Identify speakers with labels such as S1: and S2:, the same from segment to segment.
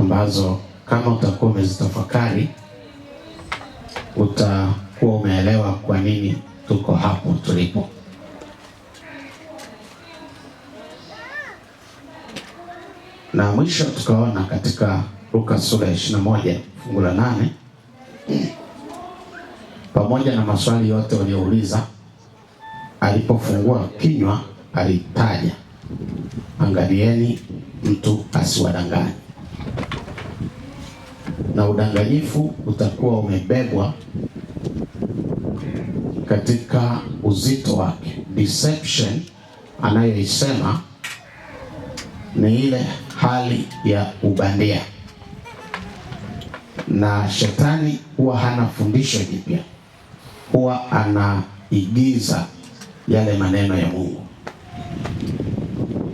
S1: ambazo kama utakuwa umezitafakari utakuwa umeelewa kwa nini tuko hapo tulipo. Na mwisho tukaona katika Luka sura ya 21 fungu la 8, pamoja na maswali yote waliouliza, alipofungua kinywa alitaja, angalieni mtu asiwadanganye. Na udanganyifu utakuwa umebebwa katika uzito wake. Deception anayoisema ni ile hali ya ubandia, na shetani huwa hana fundisho jipya, huwa anaigiza yale maneno ya Mungu.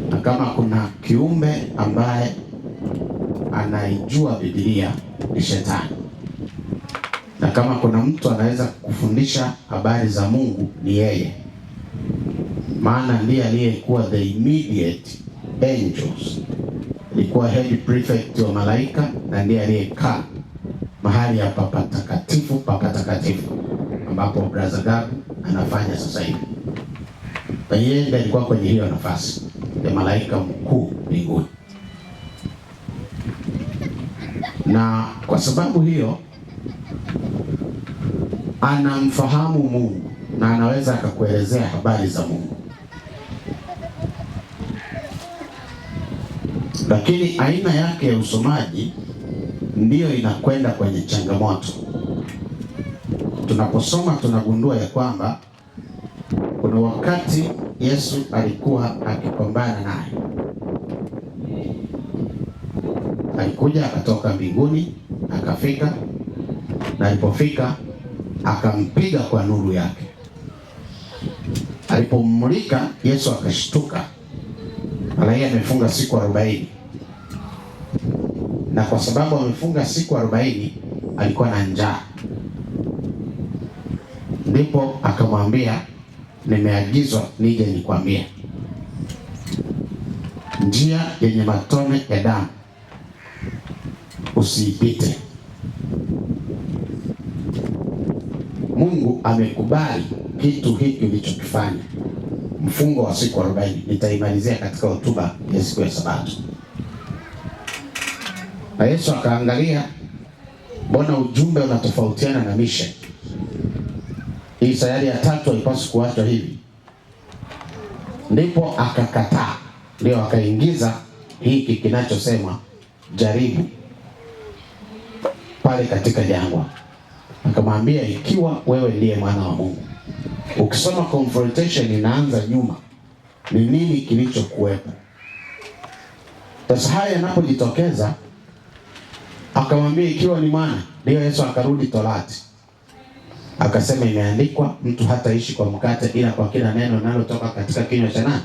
S1: Na kama kuna kiumbe ambaye anaijua Biblia ni shetani, na kama kuna mtu anaweza kufundisha habari za Mungu ni yeye, maana ndiye aliyekuwa the immediate angels, alikuwa head prefect wa malaika, na ndiye aliyekaa mahali hapa patakatifu patakatifu ambapo Brother Gabu anafanya sasa hivi. Na yeye ndiye alikuwa kwenye hiyo nafasi ya malaika mkuu mbinguni. Na kwa sababu hiyo anamfahamu Mungu na anaweza akakuelezea habari za Mungu. Lakini aina yake ya usomaji ndiyo inakwenda kwenye changamoto. Tunaposoma tunagundua ya kwamba kuna wakati Yesu alikuwa akipambana naye. Alikuja akatoka mbinguni akafika, na alipofika akampiga kwa nuru yake. Alipomulika Yesu akashtuka. Malaika amefunga siku 40. Na kwa sababu amefunga siku 40 alikuwa na njaa. Ndipo akamwambia, nimeagizwa nije nikwambie, njia yenye matone ya damu usiipite. Mungu amekubali kitu hiki ulichokifanya, mfungo wa siku 40. Nitaimalizia katika hotuba ya siku ya Sabato. Na Yesu akaangalia, mbona ujumbe unatofautiana na mission? Hii sayari ya tatu haipaswi kuachwa hivi. Ndipo akakataa, ndio akaingiza hiki kinachosema jaribu pale katika jangwa. Akamwambia, ikiwa wewe ndiye mwana wa Mungu. Ukisoma confrontation inaanza nyuma, ni nini kilichokuwepo. Sasa haya yanapojitokeza, akamwambia ikiwa ni mwana, ndio Yesu akarudi Torati. Akasema imeandikwa, mtu hataishi kwa mkate ila kwa kila neno linalotoka katika kinywa cha nani?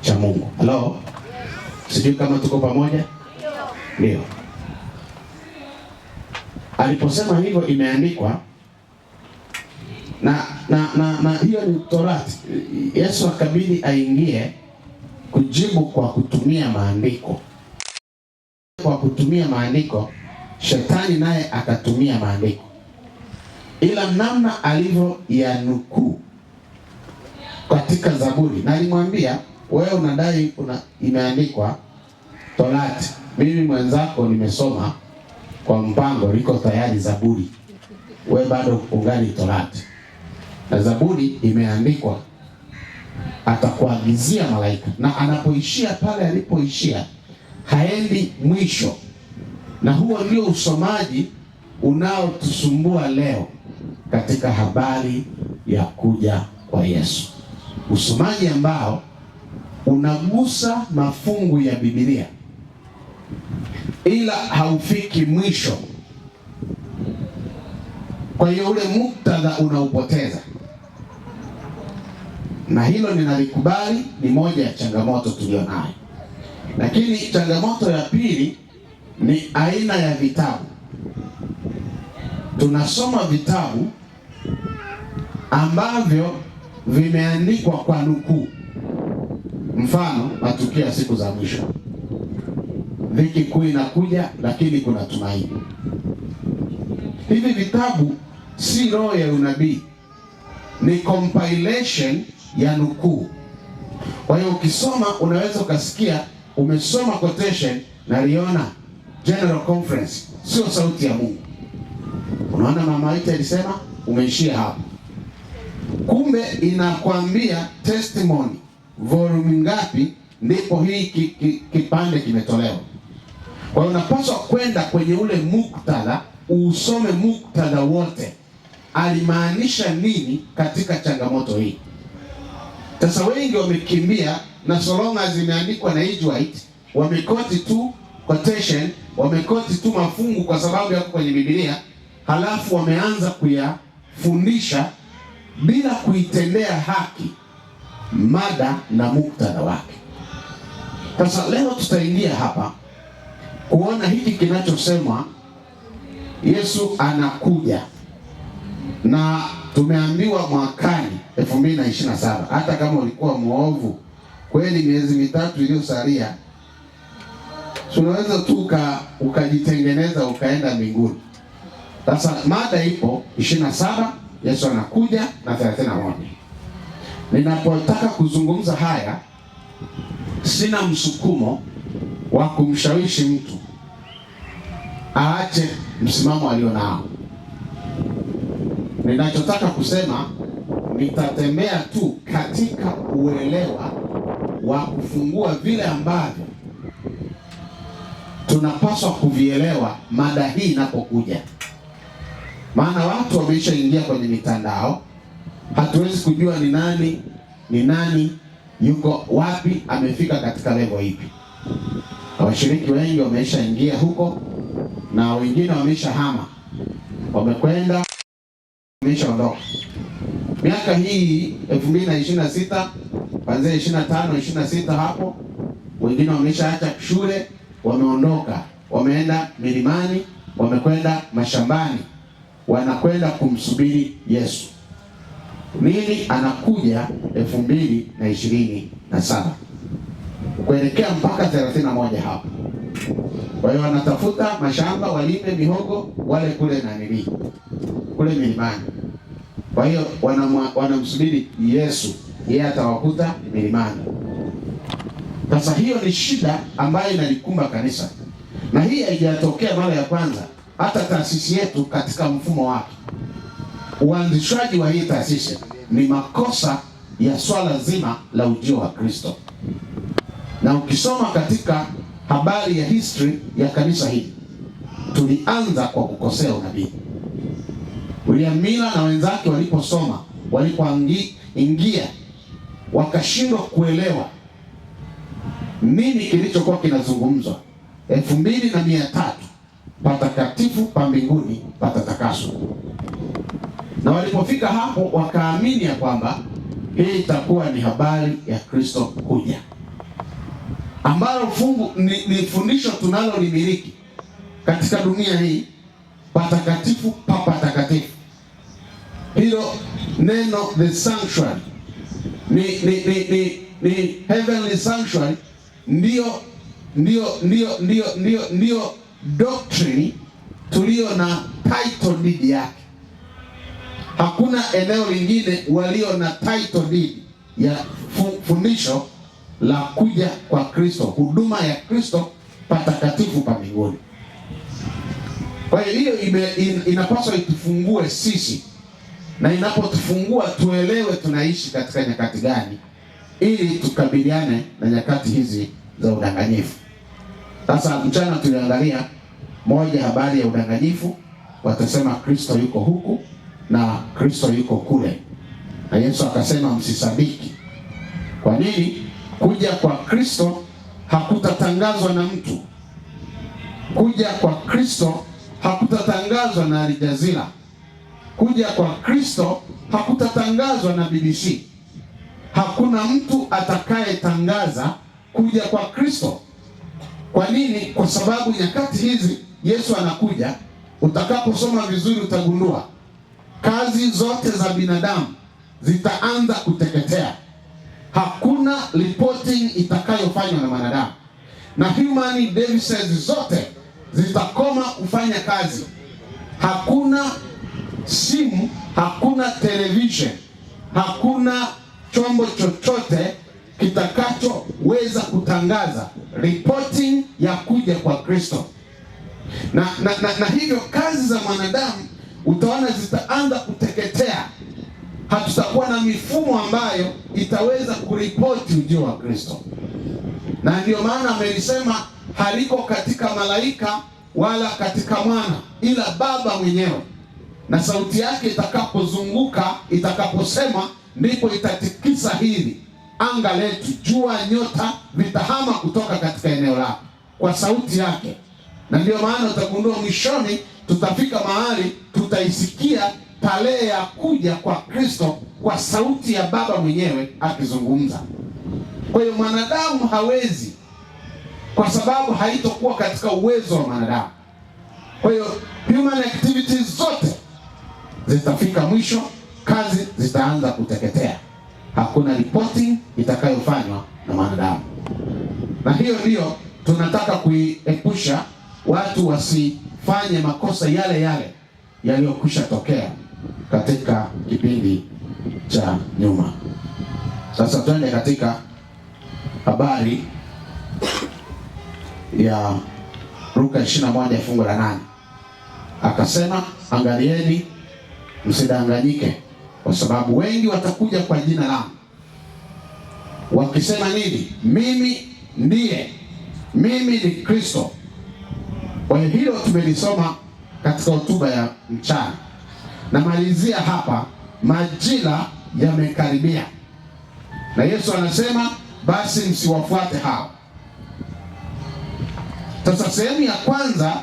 S1: Cha Mungu. Hello? Sijui kama tuko pamoja? Ndio. Aliposema hivyo imeandikwa, na hiyo ni Torati. Yesu akabidi aingie kujibu kwa kutumia maandiko. Kwa kutumia maandiko, shetani naye akatumia maandiko. Ila namna alivyo yanukuu katika Zaburi. Na alimwambia, wewe unadai imeandikwa Torati. Mimi mwenzako nimesoma kwa mpango, liko tayari Zaburi. Wewe bado ungali Torati. Na Zaburi imeandikwa, atakuagizia malaika. Na anapoishia pale alipoishia, haendi mwisho. Na huo ndio usomaji unaotusumbua leo katika habari ya kuja kwa Yesu. Usomaji ambao unagusa mafungu ya Biblia ila haufiki mwisho. Kwa hiyo ule muktadha unaupoteza. Na hilo ninalikubali, ni moja ya changamoto tulionayo. Lakini changamoto ya pili ni aina ya vitabu. Tunasoma vitabu ambavyo vimeandikwa kwa nukuu. Mfano, matukio ya siku za mwisho. dhiki kuu inakuja, lakini kuna tumaini. Hivi vitabu si roho ya unabii, ni compilation ya nukuu. Kwa hiyo ukisoma unaweza ukasikia umesoma quotation na liona General Conference, sio sauti ya Mungu. Unaona mama White alisema, umeishia hapo. Kumbe inakwambia testimony volume ngapi, ndipo hii kipande kimetolewa. Kwa hiyo unapaswa kwenda kwenye ule muktadha, usome muktadha wote, alimaanisha nini katika changamoto hii. Sasa wengi wamekimbia, na so long as imeandikwa na Ellen G. White, wamekoti tu quotation, wamekoti tu mafungu kwa sababu yako kwenye Biblia, halafu wameanza kuyafundisha bila kuitendea haki mada na muktadha wake. Sasa leo tutaingia hapa kuona hiki kinachosemwa Yesu anakuja, na tumeambiwa mwakani 2027. Hata kama ulikuwa muovu kweli miezi mitatu iliyosalia, unaweza tu ukajitengeneza ukaenda mbinguni. Sasa mada ipo 27, Yesu anakuja, na 31. Ninapotaka kuzungumza haya, sina msukumo wa kumshawishi mtu aache msimamo alionao. Ninachotaka kusema, nitatembea tu katika uelewa wa kufungua vile ambavyo tunapaswa kuvielewa mada hii inapokuja. Maana watu wameshaingia kwenye mitandao, hatuwezi kujua ni nani yuko wapi, amefika katika level ipi. Washiriki wengi wameshaingia huko, na wengine wameshahama, wamekwenda, wameshaondoka. Miaka hii 2026 kuanzia 25, 26 hapo, wengine wameshaacha shule, wameondoka, wameenda milimani, wamekwenda mashambani, wanakwenda kumsubiri Yesu. Nini? Anakuja 2027 kuelekea mpaka 31 hapo. Kwa hiyo wanatafuta mashamba, walime mihogo, wale kule kule milimani. Kwa hiyo wanamsubiri Yesu, yeye atawakuta milimani. Sasa hiyo ni shida ambayo inalikumba kanisa, na hii haijatokea mara ya kwanza. Hata taasisi yetu katika mfumo wake, uanzishwaji wa hii taasisi ni makosa ya swala zima la ujio wa Kristo. Na ukisoma katika habari ya history ya kanisa hili, tulianza kwa kukosea unabii. William Miller na wenzake walipoingia wakashindwa kuelewa nini kilichokuwa kinazungumzwa. 2300 patakatifu pa mbinguni patatakaswa. Na walipofika hapo wakaamini ya kwamba hii itakuwa ni habari ya Kristo kuja, ambalo fungu ni fundisho tunalolimiliki katika dunia hii, patakatifu pa patakatifu. Hilo neno the sanctuary ni heavenly sanctuary, ndio doctrine tulio na title deed yake. Hakuna eneo lingine walio na title deed ya fundisho la kuja kwa Kristo, huduma ya Kristo patakatifu pa mbinguni. Kwa hiyo inapaswa itufungue sisi, na inapotufungua tuelewe tunaishi katika nyakati gani, ili tukabiliane na nyakati hizi za udanganyifu. Sasa mchana tuliangalia moja, habari ya udanganyifu. Watasema Kristo yuko huku na Kristo yuko kule, na Yesu akasema msisadiki. Kwa nini? Kuja kwa Kristo hakutatangazwa na mtu. Kuja kwa Kristo hakutatangazwa na Al Jazeera. Kuja kwa Kristo hakutatangazwa na BBC. Hakuna mtu atakayetangaza kuja kwa Kristo. Kwa nini? Kwa sababu nyakati hizi Yesu anakuja. Utakaposoma vizuri utagundua kazi zote za binadamu zitaanza kuteketea. Hakuna reporting itakayofanywa na wanadamu. na human devices zote zitakoma kufanya kazi. Hakuna simu, hakuna television, hakuna chombo chochote kitakachoweza kutangaza reporting ya kuja kwa Kristo. Na hivyo kazi za mwanadamu utaona zitaanza kuteketea. Hatutakuwa na mifumo ambayo itaweza kuripoti ujio wa Kristo. Na ndio maana amelisema haliko katika malaika wala katika mwana, ila Baba mwenyewe. Na sauti yake itakapozunguka, itakaposema, ndipo itatikisa hili anga letu, jua, nyota vitahama kutoka katika eneo lake kwa sauti yake. Na ndio maana utagundua mwishoni tutafika mahali tutaisikia tarehe ya kuja kwa Kristo kwa sauti ya Baba mwenyewe akizungumza. Kwa hiyo mwanadamu hawezi, kwa sababu haitokuwa katika uwezo wa mwanadamu. Kwa hiyo human activities zote zitafika mwisho, kazi zitaanza kuteketea. Hakuna reporting itakayofanywa na mwanadamu. Na hiyo ndio tunataka kuiepusha watu wasifanye makosa yale yale yaliyokwisha tokea katika kipindi cha nyuma. Sasa twende katika habari ya Luka 21 fungu la 8. Akasema, angalieni msidanganyike, kwa sababu wengi watakuja kwa jina langu wakisema nini? Mimi ndiye, mimi ni Kristo. Kwa hiyo hilo tumelisoma katika hotuba ya mchana. Na malizia hapa, majira yamekaribia. Na Yesu anasema basi msiwafuate hao. Sasa sehemu ya kwanza